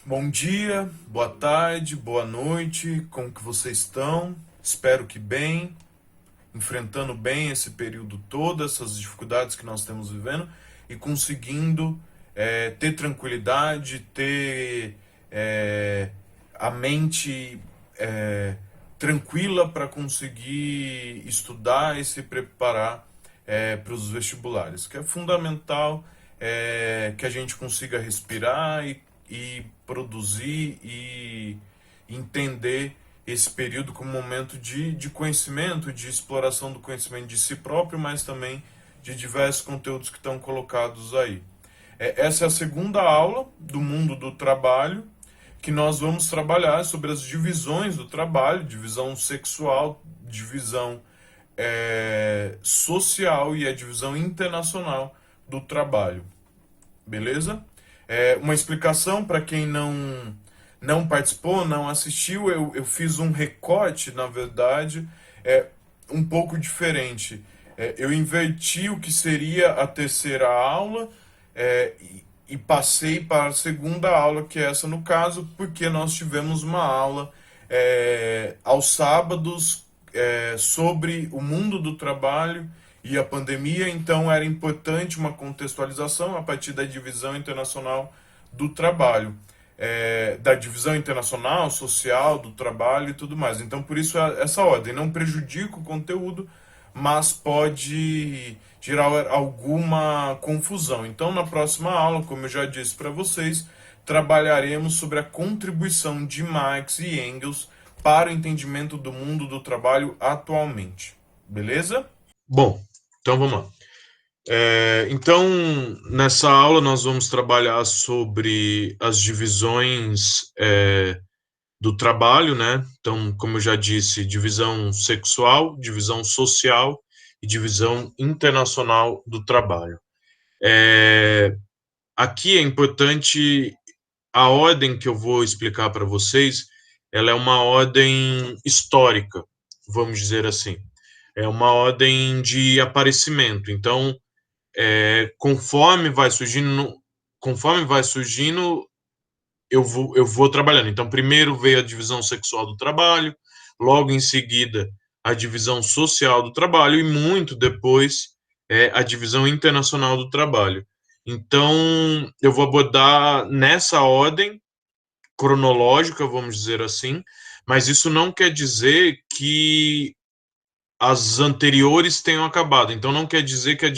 Bom dia, boa tarde, boa noite, como que vocês estão? Espero que bem, enfrentando bem esse período todo, essas dificuldades que nós estamos vivendo e conseguindo ter tranquilidade, ter é, a mente é, tranquila para conseguir estudar e se preparar para os vestibulares, que é fundamental que a gente consiga respirar e produzir e entender esse período como um momento de conhecimento, de exploração do conhecimento de si próprio, mas também de diversos conteúdos que estão colocados aí. Essa é a segunda aula do mundo do trabalho, que nós vamos trabalhar sobre as divisões do trabalho, divisão sexual, divisão social e a divisão internacional do trabalho. Beleza? Uma explicação para quem não participou, não assistiu, eu fiz um recorte, na verdade, um pouco diferente. Eu inverti o que seria a terceira aula e passei para a segunda aula, que é essa no caso, porque nós tivemos uma aula aos sábados sobre o mundo do trabalho e a pandemia, então era importante uma contextualização a partir da divisão internacional do trabalho, da divisão internacional, social, do trabalho e tudo mais. Então, por isso, essa ordem não prejudica o conteúdo, mas pode gerar alguma confusão. Então, na próxima aula, como eu já disse para vocês, trabalharemos sobre a contribuição de Marx e Engels para o entendimento do mundo do trabalho atualmente. Beleza? Bom, então vamos lá. Então, nessa aula, nós vamos trabalhar sobre as divisões do trabalho, né? Então, como eu já disse, divisão sexual, divisão social e divisão internacional do trabalho. Aqui é importante a ordem que eu vou explicar para vocês, ela é uma ordem histórica, vamos dizer assim. É uma ordem de aparecimento. Então, conforme vai surgindo, eu vou trabalhando. Então, primeiro veio a divisão sexual do trabalho, logo em seguida a divisão social do trabalho e muito depois a divisão internacional do trabalho. Então, eu vou abordar nessa ordem cronológica, vamos dizer assim, mas isso não quer dizer que as anteriores tenham acabado. Então, não quer dizer que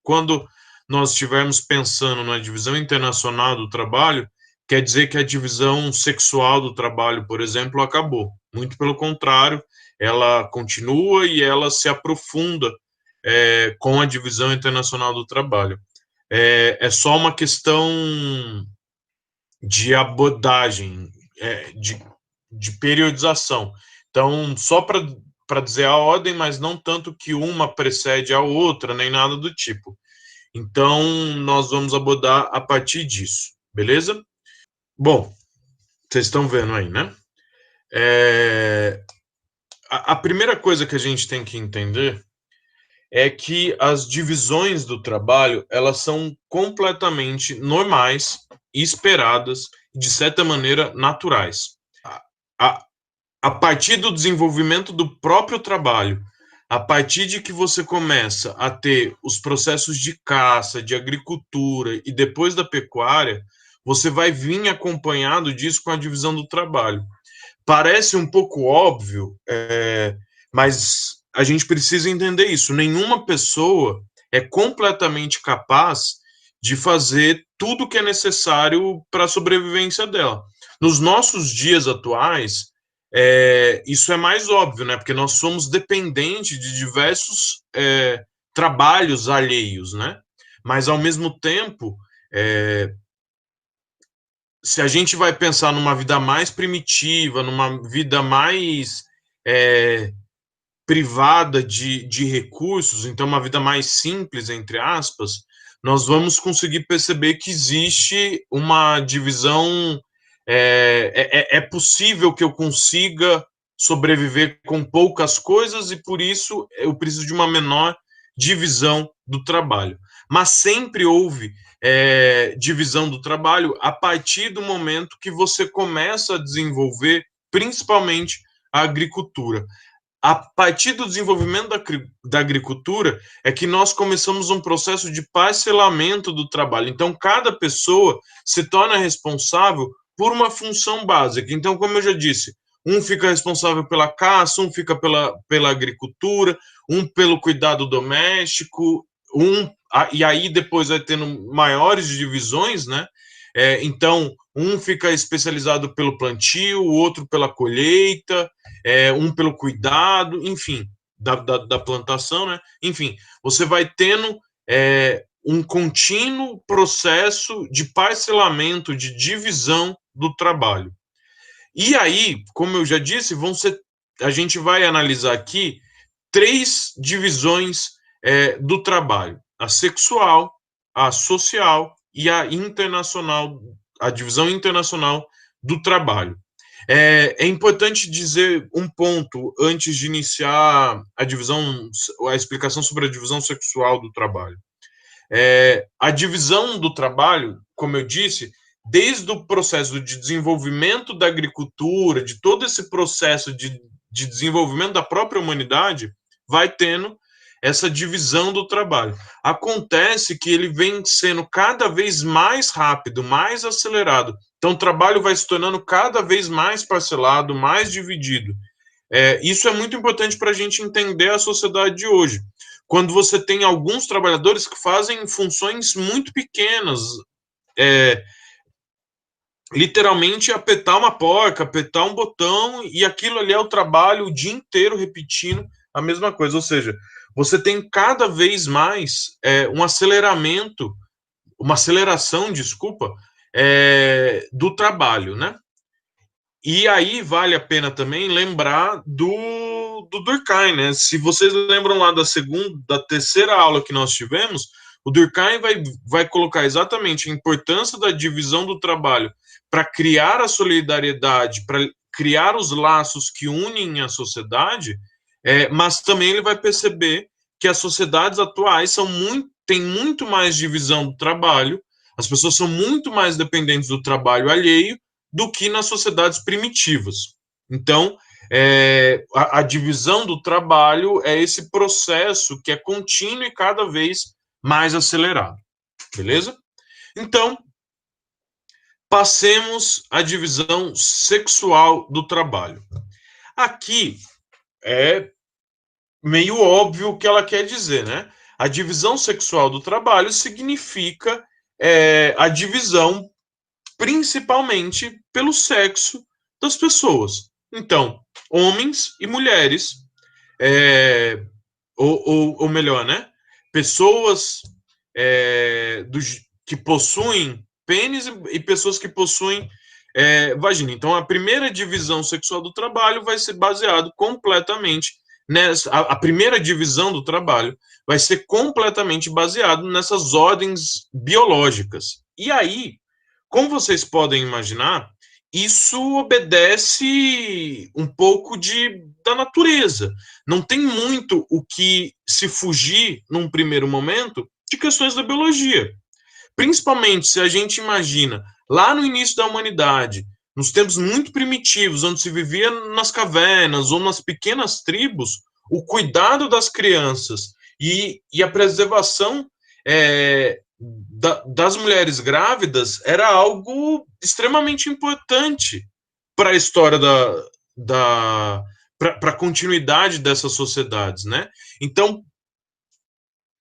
quando nós estivermos pensando na divisão internacional do trabalho, quer dizer que a divisão sexual do trabalho, por exemplo, acabou. Muito pelo contrário, ela continua e ela se aprofunda com a divisão internacional do trabalho. É só uma questão de abordagem, de periodização. Então, só para dizer a ordem, mas não tanto que uma precede a outra, nem nada do tipo. Então, nós vamos abordar a partir disso, beleza? Bom, vocês estão vendo aí, né? A primeira coisa que a gente tem que entender é que as divisões do trabalho, elas são completamente normais, esperadas, de certa maneira, naturais. A, a partir do desenvolvimento do próprio trabalho, a partir de que você começa a ter os processos de caça, de agricultura e depois da pecuária, você vai vir acompanhado disso com a divisão do trabalho. Parece um pouco óbvio, mas a gente precisa entender isso. Nenhuma pessoa é completamente capaz de fazer tudo o que é necessário para a sobrevivência dela. Nos nossos dias atuais, isso é mais óbvio, né? Porque nós somos dependentes de diversos trabalhos alheios, né? Mas, ao mesmo tempo, se a gente vai pensar numa vida mais primitiva, numa vida mais privada de recursos, então uma vida mais simples, entre aspas, nós vamos conseguir perceber que existe uma divisão. É possível que eu consiga sobreviver com poucas coisas e por isso eu preciso de uma menor divisão do trabalho. Mas sempre houve divisão do trabalho a partir do momento que você começa a desenvolver, principalmente, a agricultura. A partir do desenvolvimento da agricultura é que nós começamos um processo de parcelamento do trabalho. Então, cada pessoa se torna responsável por uma função básica. Então, como eu já disse, um fica responsável pela caça, um fica pela agricultura, um pelo cuidado doméstico, e aí depois vai tendo maiores divisões, né? Então, um fica especializado pelo plantio, o outro pela colheita, um pelo cuidado, enfim, da plantação, né? Enfim, você vai tendo um contínuo processo de parcelamento, de divisão do trabalho. E aí, como eu já disse, a gente vai analisar aqui 3 divisões do trabalho: a sexual, a social e a internacional, a divisão internacional do trabalho. É importante dizer um ponto antes de iniciar a explicação sobre a divisão sexual do trabalho. A divisão do trabalho, como eu disse, desde o processo de desenvolvimento da agricultura, de todo esse processo de desenvolvimento da própria humanidade, vai tendo essa divisão do trabalho. Acontece que ele vem sendo cada vez mais rápido, mais acelerado. Então, o trabalho vai se tornando cada vez mais parcelado, mais dividido. Isso é muito importante para a gente entender a sociedade de hoje. Quando você tem alguns trabalhadores que fazem funções muito pequenas, literalmente apertar uma porca, apertar um botão, e aquilo ali é o trabalho o dia inteiro repetindo a mesma coisa. Ou seja, você tem cada vez mais um aceleramento, uma aceleração, desculpa, do trabalho, né? E aí vale a pena também lembrar do Durkheim, né? Se vocês lembram lá da terceira aula que nós tivemos, o Durkheim vai colocar exatamente a importância da divisão do trabalho para criar a solidariedade, para criar os laços que unem a sociedade, mas também ele vai perceber que as sociedades atuais têm muito mais divisão do trabalho, as pessoas são muito mais dependentes do trabalho alheio do que nas sociedades primitivas. Então, a divisão do trabalho é esse processo que é contínuo e cada vez mais acelerado. Beleza? Então, passemos à divisão sexual do trabalho. Aqui é meio óbvio o que ela quer dizer, né? A divisão sexual do trabalho significa a divisão principalmente pelo sexo das pessoas. Então, homens e mulheres, ou melhor, né? Pessoas que possuem pênis e pessoas que possuem vagina. Então, a primeira divisão sexual do trabalho vai ser baseado completamente nessa. A primeira divisão do trabalho vai ser completamente baseado nessas ordens biológicas. E aí, como vocês podem imaginar, isso obedece um pouco da natureza. Não tem muito o que se fugir, num primeiro momento, de questões da biologia. Principalmente se a gente imagina, lá no início da humanidade, nos tempos muito primitivos, onde se vivia nas cavernas ou nas pequenas tribos, o cuidado das crianças e a preservação das mulheres grávidas era algo extremamente importante para a história para a continuidade dessas sociedades, né? Então,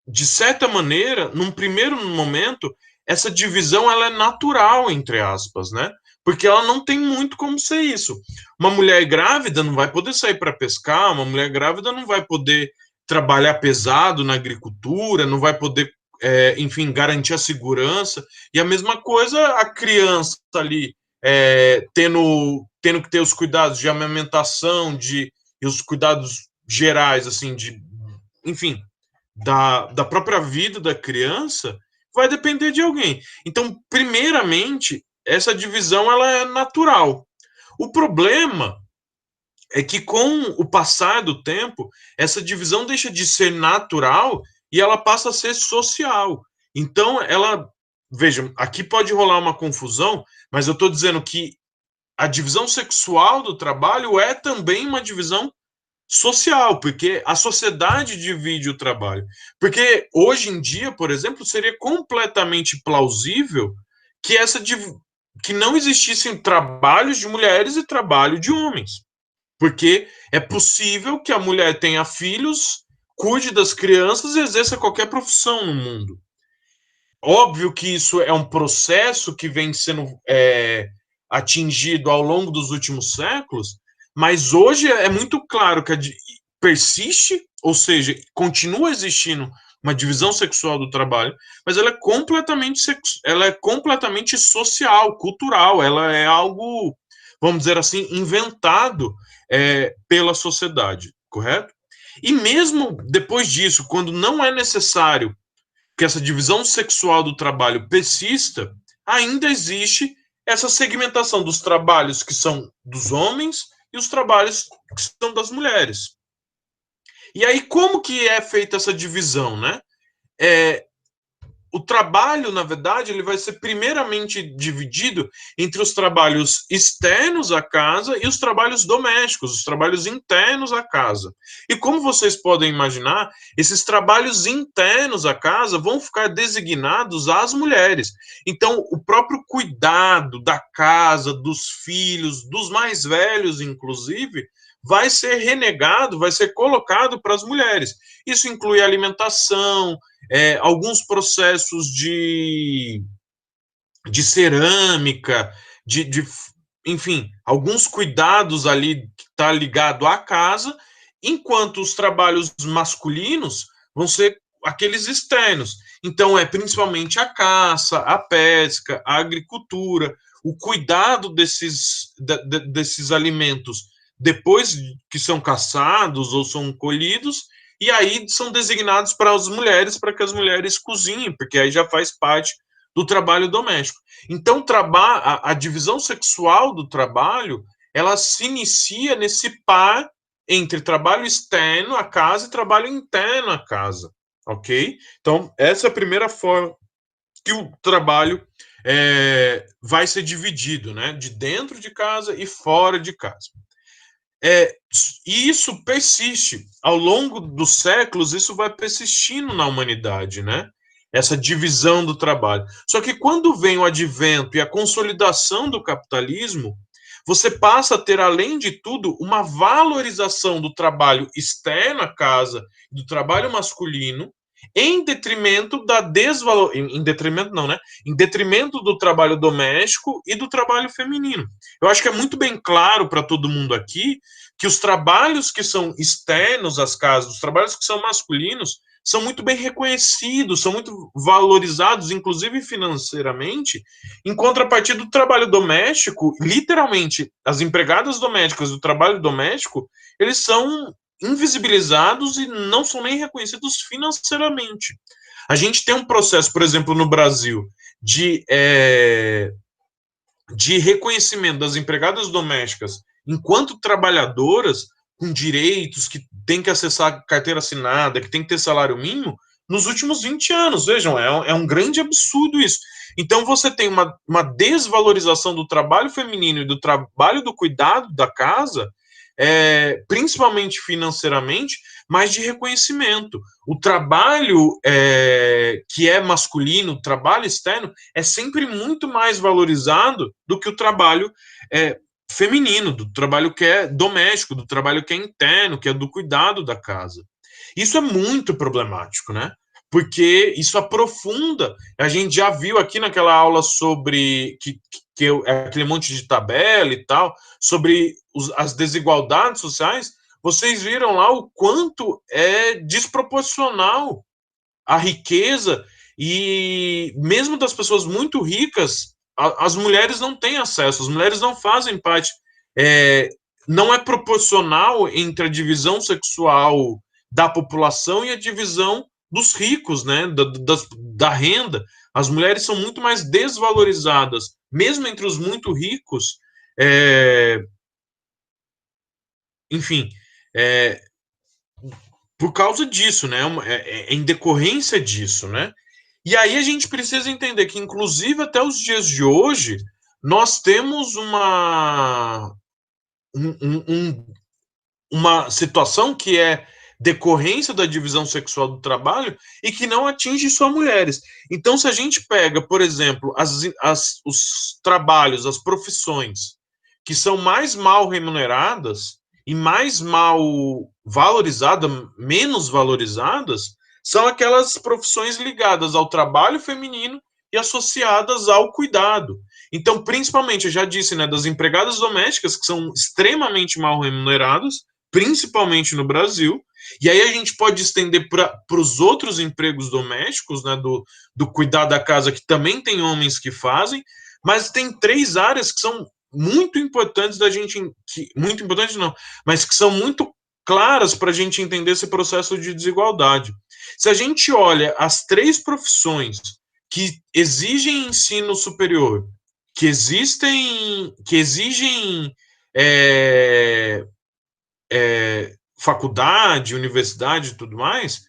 de certa maneira, num primeiro momento, essa divisão ela é natural, entre aspas, né? Porque ela não tem muito como ser isso. Uma mulher grávida não vai poder sair para pescar, uma mulher grávida não vai poder trabalhar pesado na agricultura, não vai poder, enfim, garantir a segurança. E a mesma coisa a criança ali, tendo que ter os cuidados de amamentação, e os cuidados gerais, assim, enfim, da própria vida da criança, vai depender de alguém. Então, primeiramente, essa divisão ela é natural. O problema é que com o passar do tempo, essa divisão deixa de ser natural e ela passa a ser social. Então, ela vejam, aqui pode rolar uma confusão, mas eu estou dizendo que a divisão sexual do trabalho é também uma divisão social, porque a sociedade divide o trabalho. Porque hoje em dia, por exemplo, seria completamente plausível que que não existissem trabalhos de mulheres e trabalho de homens. Porque é possível que a mulher tenha filhos, cuide das crianças e exerça qualquer profissão no mundo. Óbvio que isso é um processo que vem sendo atingido ao longo dos últimos séculos, mas hoje é muito claro que persiste, ou seja, continua existindo uma divisão sexual do trabalho, mas ela é completamente social, cultural, ela é algo, vamos dizer assim, inventado pela sociedade, correto? E mesmo depois disso, quando não é necessário que essa divisão sexual do trabalho persista, ainda existe essa segmentação dos trabalhos que são dos homens e os trabalhos que são das mulheres. E aí, como que é feita essa divisão, né? É, o trabalho, na verdade, ele vai ser primeiramente dividido entre os trabalhos externos à casa e os trabalhos domésticos, os trabalhos internos à casa. E como vocês podem imaginar, esses trabalhos internos à casa vão ficar designados às mulheres. Então, o próprio cuidado da casa, dos filhos, dos mais velhos, inclusive, vai ser renegado, vai ser colocado para as mulheres. Isso inclui alimentação, alguns processos de cerâmica, enfim, alguns cuidados ali que está ligado à casa, enquanto os trabalhos masculinos vão ser aqueles externos. Então, é principalmente a caça, a pesca, a agricultura, o cuidado desses alimentos depois que são caçados ou são colhidos, e aí são designados para as mulheres, para que as mulheres cozinhem, porque aí já faz parte do trabalho doméstico. Então, a divisão sexual do trabalho, ela se inicia nesse par entre trabalho externo à casa e trabalho interno à casa, ok? Então, essa é a primeira forma que o trabalho vai ser dividido, né? De dentro de casa e fora de casa. E isso persiste ao longo dos séculos, isso vai persistindo na humanidade, né? Essa divisão do trabalho. Só que quando vem o advento e a consolidação do capitalismo, você passa a ter, além de tudo, uma valorização do trabalho externo à casa, do trabalho masculino, em detrimento da desvalor... em detrimento não, né? Em detrimento do trabalho doméstico e do trabalho feminino. Eu acho que é muito bem claro para todo mundo aqui que os trabalhos que são externos às casas, os trabalhos que são masculinos, são muito bem reconhecidos, são muito valorizados, inclusive financeiramente, em contrapartida do trabalho doméstico, literalmente, as empregadas domésticas do trabalho doméstico, eles são invisibilizados e não são nem reconhecidos financeiramente. A gente tem um processo, por exemplo, no Brasil, de reconhecimento das empregadas domésticas enquanto trabalhadoras com direitos, que tem que acessar carteira assinada, que tem que ter salário mínimo, nos últimos 20 anos. Vejam, é um grande absurdo isso. Então você tem uma desvalorização do trabalho feminino e do trabalho do cuidado da casa, principalmente financeiramente, mas de reconhecimento. O trabalho que é masculino, o trabalho externo, é sempre muito mais valorizado do que o trabalho feminino, do trabalho que é doméstico, do trabalho que é interno, que é do cuidado da casa. Isso é muito problemático, né? Porque isso aprofunda. A gente já viu aqui naquela aula sobre aquele monte de tabela e tal, sobre as desigualdades sociais. Vocês viram lá o quanto é desproporcional a riqueza, e mesmo das pessoas muito ricas, as mulheres não têm acesso, as mulheres não fazem parte, é, não é proporcional entre a divisão sexual da população e a divisão dos ricos, né, da renda. As mulheres são muito mais desvalorizadas, mesmo entre os muito ricos, é, enfim, é, por causa disso, né, em decorrência disso, né. E aí a gente precisa entender que, inclusive, até os dias de hoje, nós temos uma situação que é decorrência da divisão sexual do trabalho e que não atinge só mulheres. Então, se a gente pega, por exemplo, os trabalhos, as profissões que são mais mal remuneradas e mais mal valorizadas, menos valorizadas, são aquelas profissões ligadas ao trabalho feminino e associadas ao cuidado. Então, principalmente, eu já disse, né, das empregadas domésticas, que são extremamente mal remuneradas, principalmente no Brasil, e aí a gente pode estender para os outros empregos domésticos, né, do cuidar da casa, que também tem homens que fazem, mas tem três áreas que são muito importantes da gente, muito importantes não, mas que são muito claras para a gente entender esse processo de desigualdade. Se a gente olha as três profissões que exigem ensino superior, que exigem faculdade, universidade e tudo mais,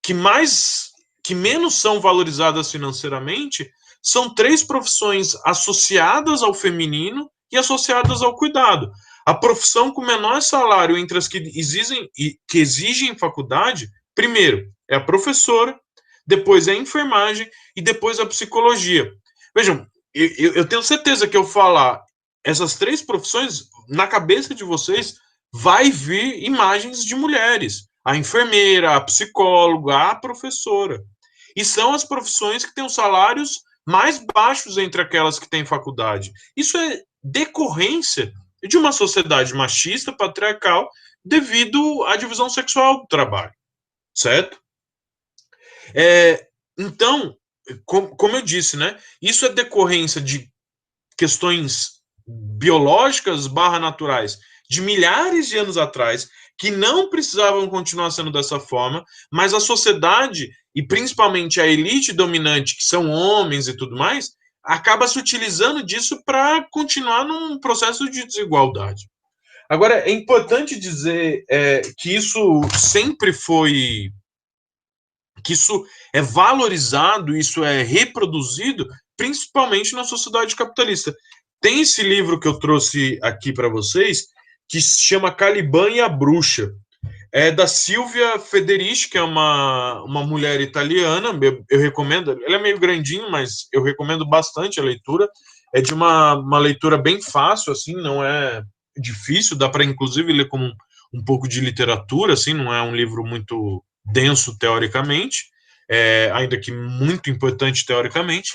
que mais que menos são valorizadas financeiramente, são três profissões associadas ao feminino e associadas ao cuidado. A profissão com menor salário entre as que exigem faculdade, primeiro é a professora, depois é a enfermagem e depois a psicologia. Vejam, eu tenho certeza que eu falar essas três profissões, na cabeça de vocês vai vir imagens de mulheres, a enfermeira, a psicóloga, a professora. E são as profissões que têm os salários mais baixos entre aquelas que têm faculdade. Isso é decorrência de uma sociedade machista, patriarcal, devido à divisão sexual do trabalho, certo? Então, como eu disse, né, isso é decorrência de questões biológicas barra naturais de milhares de anos atrás, que não precisavam continuar sendo dessa forma, mas a sociedade, e principalmente a elite dominante, que são homens e tudo mais, acaba se utilizando disso para continuar num processo de desigualdade. Agora, é importante dizer que isso sempre foi. Que isso é valorizado, isso é reproduzido, principalmente na sociedade capitalista. Tem esse livro que eu trouxe aqui para vocês, que se chama Caliban e a Bruxa. É da Silvia Federici, que é uma mulher italiana. Eu recomendo, ela é meio grandinho, mas eu recomendo bastante a leitura. É de uma leitura bem fácil, assim, não é difícil, dá para inclusive ler como um pouco de literatura, assim, não é um livro muito denso teoricamente, ainda que muito importante teoricamente.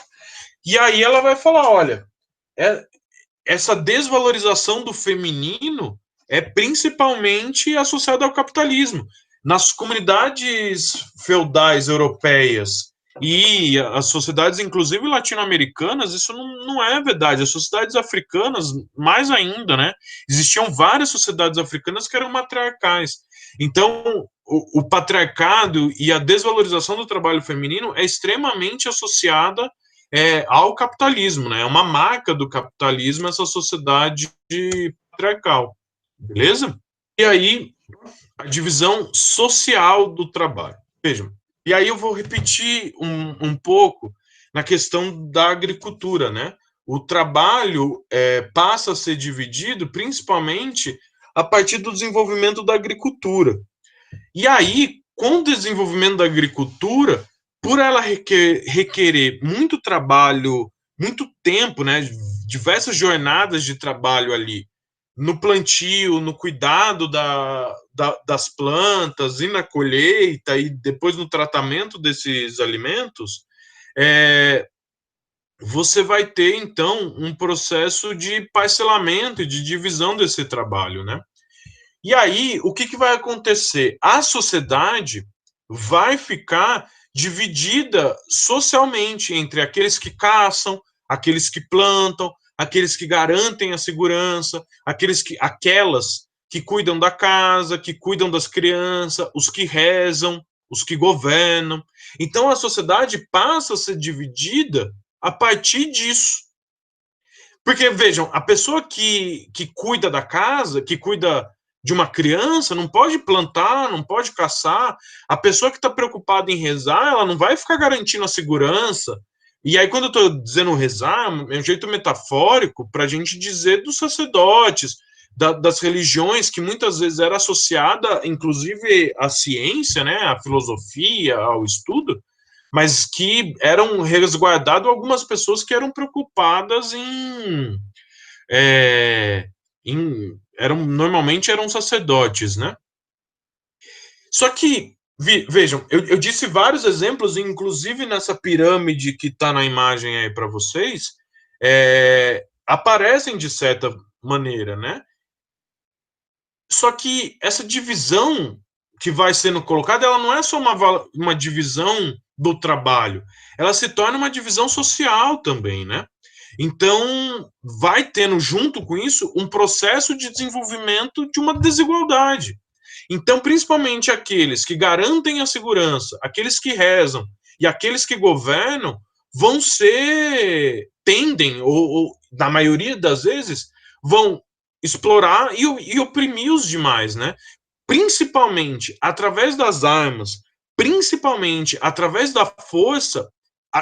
E aí ela vai falar, olha, é, essa desvalorização do feminino é principalmente associada ao capitalismo. Nas comunidades feudais europeias e as sociedades, inclusive latino-americanas, isso não é verdade. As sociedades africanas, mais ainda, né? Existiam várias sociedades africanas que eram matriarcais. Então, o patriarcado e a desvalorização do trabalho feminino é extremamente associada ao capitalismo, né? É uma marca do capitalismo essa sociedade patriarcal, beleza? E aí, a divisão social do trabalho. Vejam, e aí eu vou repetir um pouco na questão da agricultura, né? O trabalho passa a ser dividido principalmente a partir do desenvolvimento da agricultura. E aí, com o desenvolvimento da agricultura, por ela requerer muito trabalho, muito tempo, né, diversas jornadas de trabalho ali, no plantio, no cuidado das plantas e na colheita e depois no tratamento desses alimentos, você vai ter, então, um processo de parcelamento e de divisão desse trabalho, né? E aí, o que vai acontecer? A sociedade vai ficar dividida socialmente entre aqueles que caçam, aqueles que plantam, aqueles que garantem a segurança, aquelas que cuidam da casa, que cuidam das crianças, os que rezam, os que governam. Então a sociedade passa a ser dividida a partir disso. Porque, vejam, a pessoa que cuida da casa, que cuida de uma criança, não pode plantar, não pode caçar. A pessoa que está preocupada em rezar, ela não vai ficar garantindo a segurança. E aí, quando eu estou dizendo rezar, é um jeito metafórico para a gente dizer dos sacerdotes, das religiões, que muitas vezes era associada, inclusive, à ciência, né, à filosofia, ao estudo, mas que eram resguardado algumas pessoas que eram preocupadas é, normalmente eram sacerdotes, né? Só que, vejam, eu disse vários exemplos, inclusive nessa pirâmide que está na imagem aí para vocês, aparecem de certa maneira, né? Só que essa divisão que vai sendo colocada, ela não é só uma divisão do trabalho, ela se torna uma divisão social também, né? Então, vai tendo junto com isso um processo de desenvolvimento de uma desigualdade. Então, principalmente aqueles que garantem a segurança, aqueles que rezam e aqueles que governam vão tendem, ou na maioria das vezes, vão explorar e oprimir os demais, né? Principalmente através das armas, principalmente através da força.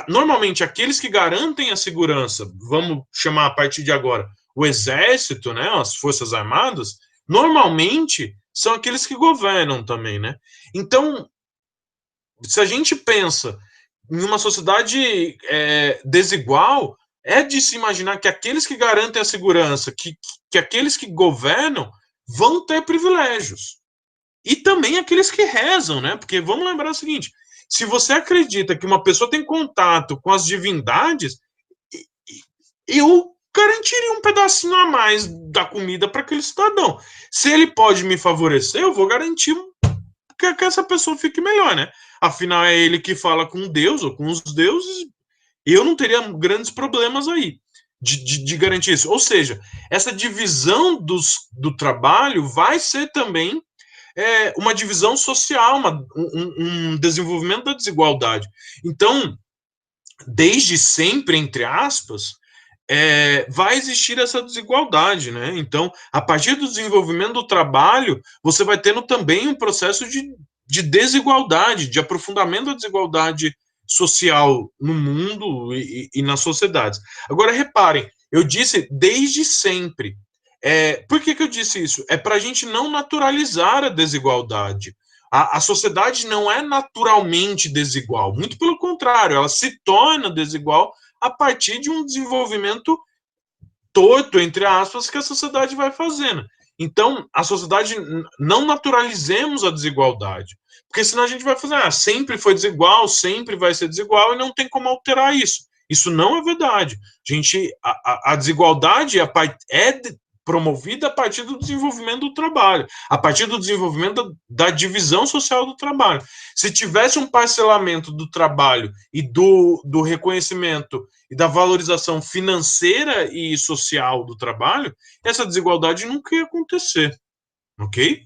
Normalmente aqueles que garantem a segurança, vamos chamar a partir de agora o exército, né, as forças armadas, normalmente são aqueles que governam também, né? Então, se a gente pensa em uma sociedade desigual, é de se imaginar que aqueles que garantem a segurança, que aqueles que governam, vão ter privilégios. E também aqueles que rezam, né? Porque vamos lembrar o seguinte: se você acredita que uma pessoa tem contato com as divindades, eu garantiria um pedacinho a mais da comida para aquele cidadão. Se ele pode me favorecer, eu vou garantir que essa pessoa fique melhor, né? Afinal, é ele que fala com Deus ou com os deuses, eu não teria grandes problemas aí de garantir isso. Ou seja, essa divisão do trabalho vai ser também uma divisão social, um desenvolvimento da desigualdade. Então, desde sempre, entre aspas, vai existir essa desigualdade, né? Então, a partir do desenvolvimento do trabalho, você vai tendo também um processo de desigualdade, de aprofundamento da desigualdade social no mundo e nas sociedades. Agora, reparem, eu disse desde sempre. Por que eu disse isso? É para a gente não naturalizar a desigualdade. A sociedade não é naturalmente desigual, muito pelo contrário, ela se torna desigual a partir de um desenvolvimento torto, entre aspas, que a sociedade vai fazendo. Então, a sociedade, não naturalizemos a desigualdade, porque senão a gente vai fazer, sempre foi desigual, sempre vai ser desigual, e não tem como alterar isso. Isso não é verdade. A desigualdade é promovida a partir do desenvolvimento do trabalho, a partir do desenvolvimento da divisão social do trabalho. Se tivesse um parcelamento do trabalho e do reconhecimento e da valorização financeira e social do trabalho, essa desigualdade nunca ia acontecer, ok?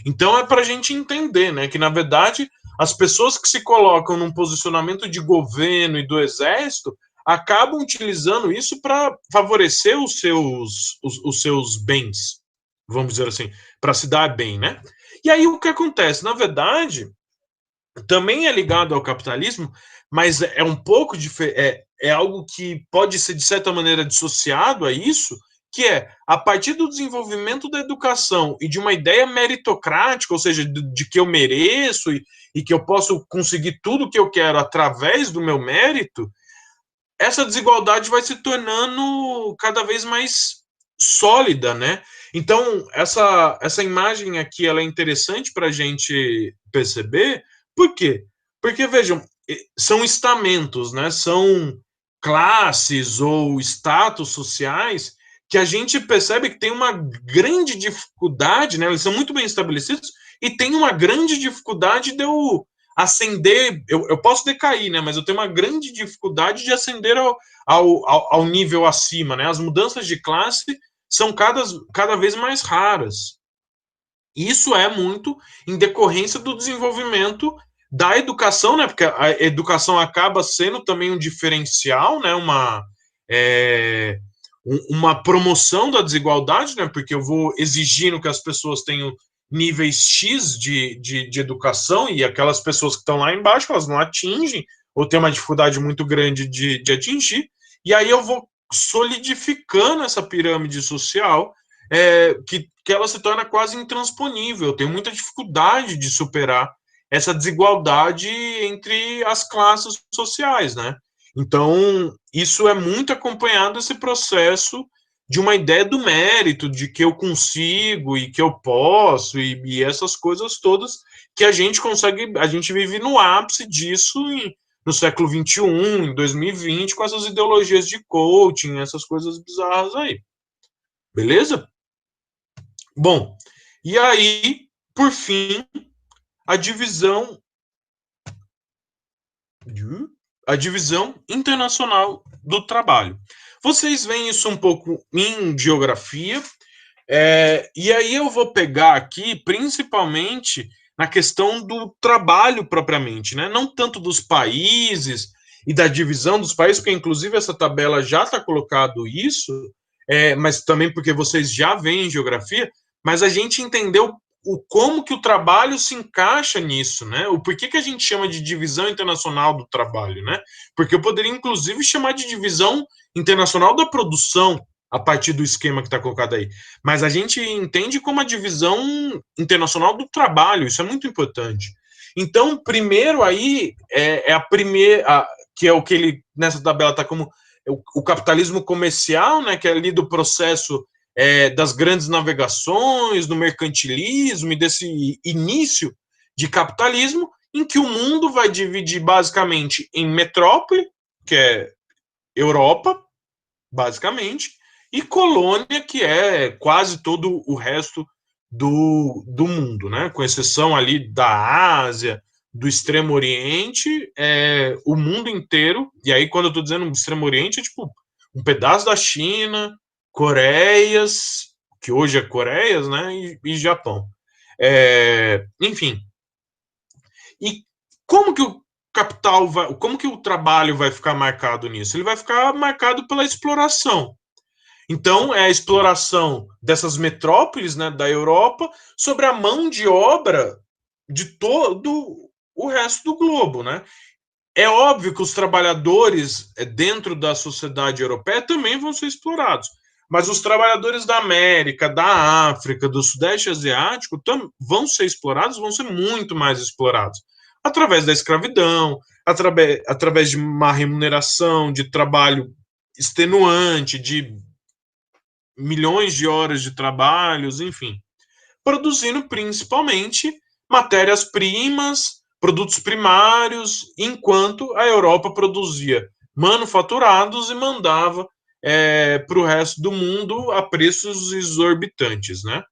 Então é para a gente entender, né, que na verdade as pessoas que se colocam num posicionamento de governo e do exército acabam utilizando isso para favorecer os seus bens, vamos dizer assim, para se dar bem, né? E aí o que acontece? Na verdade, também é ligado ao capitalismo, mas é um pouco é algo que pode ser de certa maneira dissociado a isso, que é a partir do desenvolvimento da educação e de uma ideia meritocrática, ou seja, de que eu mereço e que eu posso conseguir tudo o que eu quero através do meu mérito, essa desigualdade vai se tornando cada vez mais sólida, né? Então, essa imagem aqui ela é interessante para a gente perceber. Por quê? Porque, vejam, são estamentos, né? São classes ou status sociais que a gente percebe que tem uma grande dificuldade, né? Eles são muito bem estabelecidos e tem uma grande dificuldade de eu ascender, eu posso decair, né? Mas eu tenho uma grande dificuldade de ascender ao nível acima, né? As mudanças de classe são cada vez mais raras. Isso é muito em decorrência do desenvolvimento da educação, né? Porque a educação acaba sendo também um diferencial, né? uma promoção da desigualdade, né? Porque eu vou exigindo que as pessoas tenham níveis X de educação e aquelas pessoas que estão lá embaixo, elas não atingem ou têm uma dificuldade muito grande de atingir. E aí eu vou solidificando essa pirâmide social que ela se torna quase intransponível. Eu tenho muita dificuldade de superar essa desigualdade entre as classes sociais, né? Então, isso é muito acompanhado esse processo de uma ideia do mérito, de que eu consigo e que eu posso, e essas coisas todas que a gente consegue, a gente vive no ápice disso no século XXI, em 2020, com essas ideologias de coaching, essas coisas bizarras aí. Beleza? Bom, e aí, por fim, a divisão a divisão internacional do trabalho. Vocês veem isso um pouco em geografia, e aí eu vou pegar aqui principalmente na questão do trabalho propriamente, né? Não tanto dos países e da divisão dos países, porque inclusive essa tabela já está colocado isso, mas também porque vocês já veem em geografia, mas a gente entendeu como que o trabalho se encaixa nisso, né? O porquê que a gente chama de divisão internacional do trabalho, né? Porque eu poderia, inclusive, chamar de divisão internacional da produção a partir do esquema que está colocado aí. Mas a gente entende como a divisão internacional do trabalho, isso é muito importante. Então, primeiro aí, é a primeira, que é o que ele, nessa tabela está como o capitalismo comercial, né, que é ali do processo das grandes navegações, do mercantilismo e desse início de capitalismo, em que o mundo vai dividir basicamente em metrópole, que é Europa, basicamente, e colônia, que é quase todo o resto do mundo, né? Com exceção ali da Ásia, do Extremo Oriente, o mundo inteiro, e aí quando eu estou dizendo Extremo Oriente, é tipo um pedaço da China, Coreias, que hoje é Coreias, né? E Japão. Enfim. E como que o capital vai, como que o trabalho vai ficar marcado nisso? Ele vai ficar marcado pela exploração. Então, é a exploração dessas metrópoles, né, da Europa sobre a mão de obra de todo o resto do globo, né? É óbvio que os trabalhadores dentro da sociedade europeia também vão ser explorados, mas os trabalhadores da América, da África, do Sudeste Asiático vão ser explorados, vão ser muito mais explorados através da escravidão, através de uma remuneração, de trabalho extenuante, de milhões de horas de trabalhos, enfim, produzindo principalmente matérias-primas, produtos primários, enquanto a Europa produzia manufaturados e mandava para o resto do mundo a preços exorbitantes, né?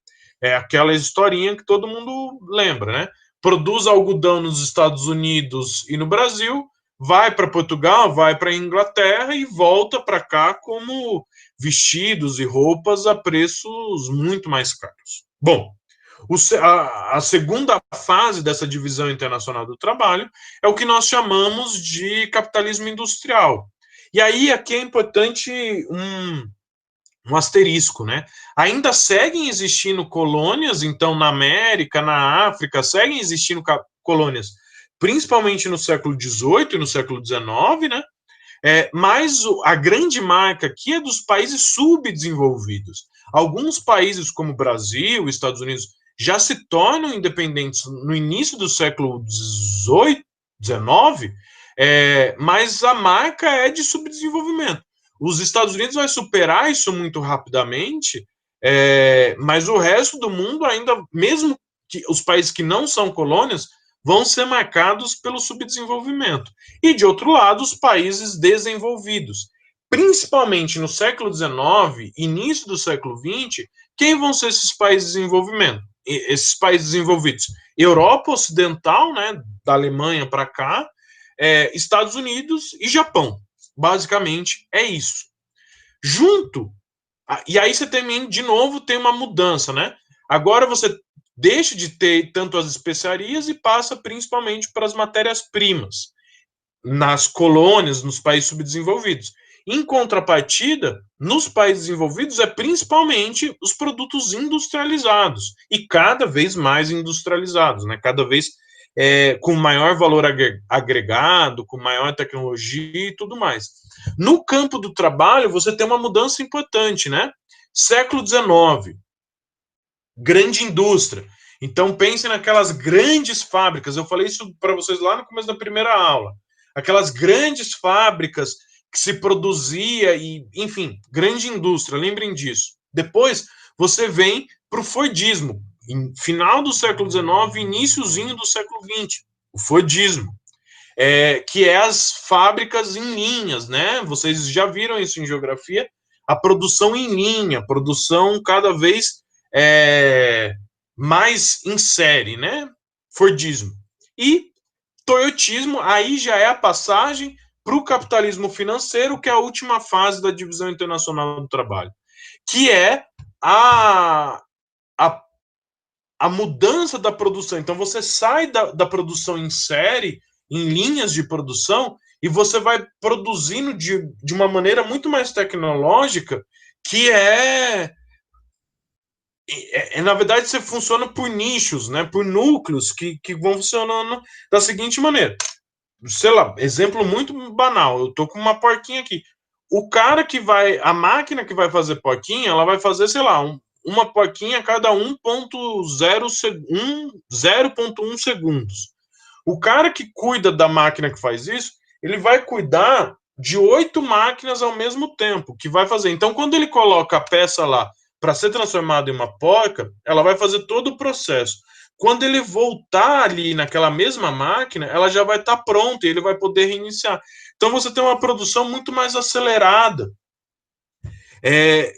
É aquela historinha que todo mundo lembra, né? Produz algodão nos Estados Unidos e no Brasil, vai para Portugal, vai para a Inglaterra e volta para cá como vestidos e roupas a preços muito mais caros. Bom, a segunda fase dessa divisão internacional do trabalho é o que nós chamamos de capitalismo industrial. E aí aqui é importante um asterisco, né? Ainda seguem existindo colônias, então na América, na África, seguem existindo colônias, principalmente no século XVIII e no século XIX, né? Mas a grande marca aqui é dos países subdesenvolvidos. Alguns países, como o Brasil, Estados Unidos, já se tornam independentes no início do século XVIII, XIX, mas a marca é de subdesenvolvimento. Os Estados Unidos vai superar isso muito rapidamente, mas o resto do mundo ainda, mesmo que os países que não são colônias, vão ser marcados pelo subdesenvolvimento. E, de outro lado, os países desenvolvidos. Principalmente no século XIX, início do século XX, quem vão ser esses países de desenvolvimento? Esses países desenvolvidos? Europa Ocidental, né, da Alemanha para cá, Estados Unidos e Japão. Basicamente, é isso. Junto, e aí você também, de novo, tem uma mudança, né? Agora você deixa de ter tanto as especiarias e passa principalmente para as matérias-primas nas colônias, nos países subdesenvolvidos. Em contrapartida, nos países desenvolvidos, é principalmente os produtos industrializados e cada vez mais industrializados, né? Cada vez com maior valor agregado, com maior tecnologia e tudo mais. No campo do trabalho, você tem uma mudança importante, né? Século XIX, grande indústria. Então, pense naquelas grandes fábricas. Eu falei isso para vocês lá no começo da primeira aula. Aquelas grandes fábricas que se produzia e, enfim, grande indústria, lembrem disso. Depois, você vem para o Fordismo, em final do século XIX, iníciozinho do século XX, o Fordismo, que é as fábricas em linhas, né? Vocês já viram isso em geografia, a produção em linha, produção cada vez mais em série, né? Fordismo. E toyotismo, aí já é a passagem para o capitalismo financeiro, que é a última fase da divisão internacional do trabalho, que é a mudança da produção. Então, você sai da produção em série, em linhas de produção, e você vai produzindo de uma maneira muito mais tecnológica, que na verdade, você funciona por nichos, né, por núcleos que vão funcionando da seguinte maneira. Sei lá, exemplo muito banal, eu tô com uma porquinha aqui. O cara que vai, a máquina que vai fazer porquinha, ela vai fazer, sei lá, uma porquinha a cada 0,1 segundos. O cara que cuida da máquina que faz isso, ele vai cuidar de 8 máquinas ao mesmo tempo, que vai fazer. Então, quando ele coloca a peça lá para ser transformada em uma porca, ela vai fazer todo o processo. Quando ele voltar ali naquela mesma máquina, ela já vai estar pronta e ele vai poder reiniciar. Então, você tem uma produção muito mais acelerada.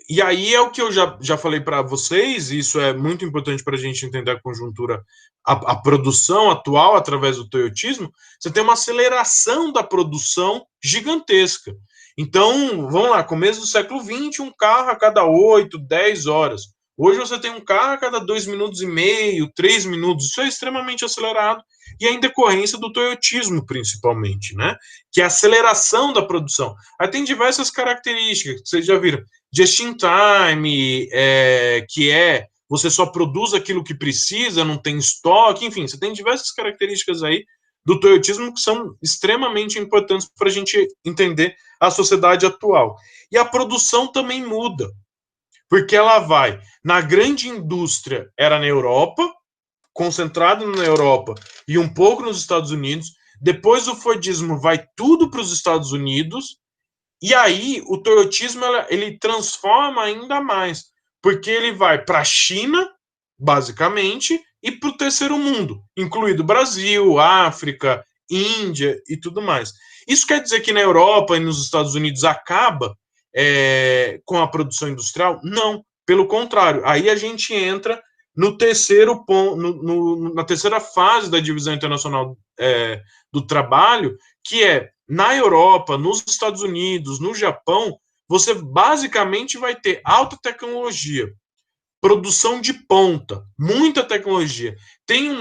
E aí é o que eu já falei para vocês, e isso é muito importante para a gente entender a conjuntura, a produção atual através do toyotismo. Você tem uma aceleração da produção gigantesca. Então, vamos lá, começo do século XX, um carro a cada 8, 10 horas. Hoje você tem um carro a cada 2 minutos e meio, 3 minutos. Isso é extremamente acelerado e é em decorrência do toyotismo, principalmente, né? Que é a aceleração da produção. Aí tem diversas características que vocês já viram. Just in time, que você só produz aquilo que precisa, não tem estoque, enfim, você tem diversas características aí do toyotismo que são extremamente importantes para a gente entender a sociedade atual. E a produção também muda, porque ela vai, na grande indústria era na Europa, concentrado na Europa e um pouco nos Estados Unidos, depois o Fordismo vai tudo para os Estados Unidos, e aí o toyotismo ele transforma ainda mais, porque ele vai para a China, basicamente, e para o terceiro mundo, incluído Brasil, África, Índia e tudo mais. Isso quer dizer que na Europa e nos Estados Unidos acaba com a produção industrial? Não, pelo contrário. Aí a gente entra no terceiro ponto, na terceira fase da divisão internacional do trabalho, que é na Europa, nos Estados Unidos, no Japão, você basicamente vai ter alta tecnologia, produção de ponta, muita tecnologia. Tem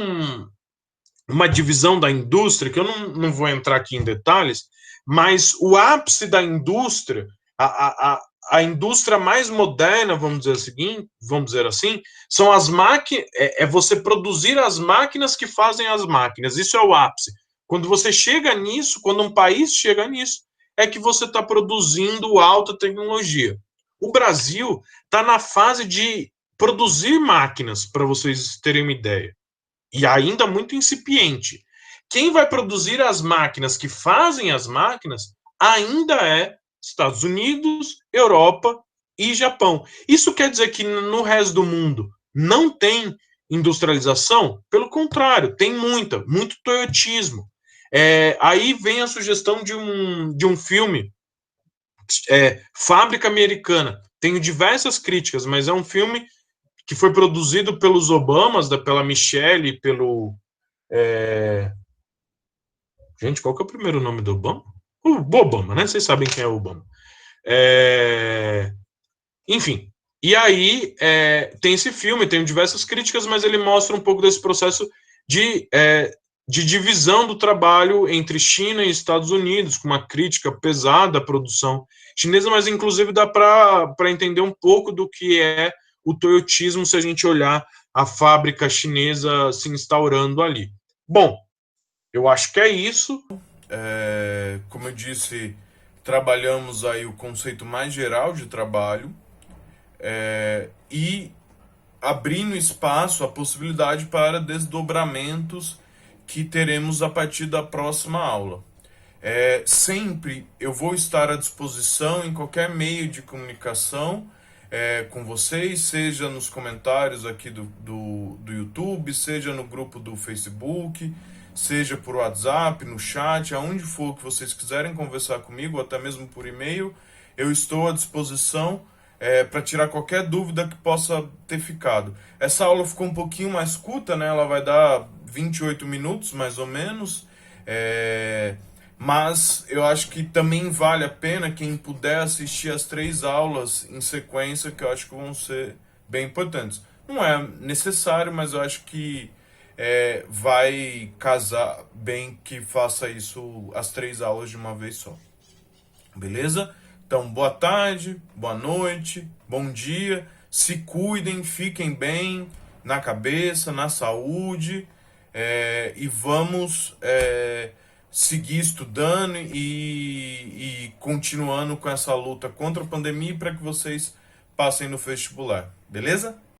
uma divisão da indústria, que eu não vou entrar aqui em detalhes, mas o ápice da indústria, a indústria mais moderna, vamos dizer assim, são as máquinas, é você produzir as máquinas que fazem as máquinas. Isso é o ápice. Quando você chega nisso, quando um país chega nisso, é que você está produzindo alta tecnologia. O Brasil está na fase de produzir máquinas, para vocês terem uma ideia, e ainda muito incipiente. Quem vai produzir as máquinas que fazem as máquinas ainda é Estados Unidos, Europa e Japão. Isso quer dizer que no resto do mundo não tem industrialização? Pelo contrário, tem muito toyotismo. Aí vem a sugestão de um filme, Fábrica Americana. Tenho diversas críticas, mas é um filme que foi produzido pelos Obamas, pela Michelle e pelo... Gente, qual que é o primeiro nome do Obama? O Obama, né? Vocês sabem quem é o Obama. Enfim, e aí tem esse filme, tem diversas críticas, mas ele mostra um pouco desse processo de de divisão do trabalho entre China e Estados Unidos, com uma crítica pesada à produção chinesa, mas inclusive dá para entender um pouco do que é o toyotismo se a gente olhar a fábrica chinesa se instaurando ali. Bom, eu acho que é isso. Como eu disse, trabalhamos aí o conceito mais geral de trabalho, e abrindo espaço, a possibilidade para desdobramentos que teremos a partir da próxima aula. Sempre eu vou estar à disposição em qualquer meio de comunicação com vocês, seja nos comentários aqui do YouTube, seja no grupo do Facebook, seja por WhatsApp, no chat, aonde for que vocês quiserem conversar comigo, ou até mesmo por e-mail, eu estou à disposição para tirar qualquer dúvida que possa ter ficado. Essa aula ficou um pouquinho mais curta, né? Ela vai dar 28 minutos, mais ou menos, mas eu acho que também vale a pena quem puder assistir as 3 aulas em sequência, que eu acho que vão ser bem importantes. Não é necessário, mas eu acho que vai casar bem que faça isso, as 3 aulas de uma vez só. Beleza? Então, boa tarde, boa noite, bom dia. Se cuidem, fiquem bem na cabeça, na saúde, e vamos seguir estudando e continuando com essa luta contra a pandemia para que vocês passem no vestibular. Beleza?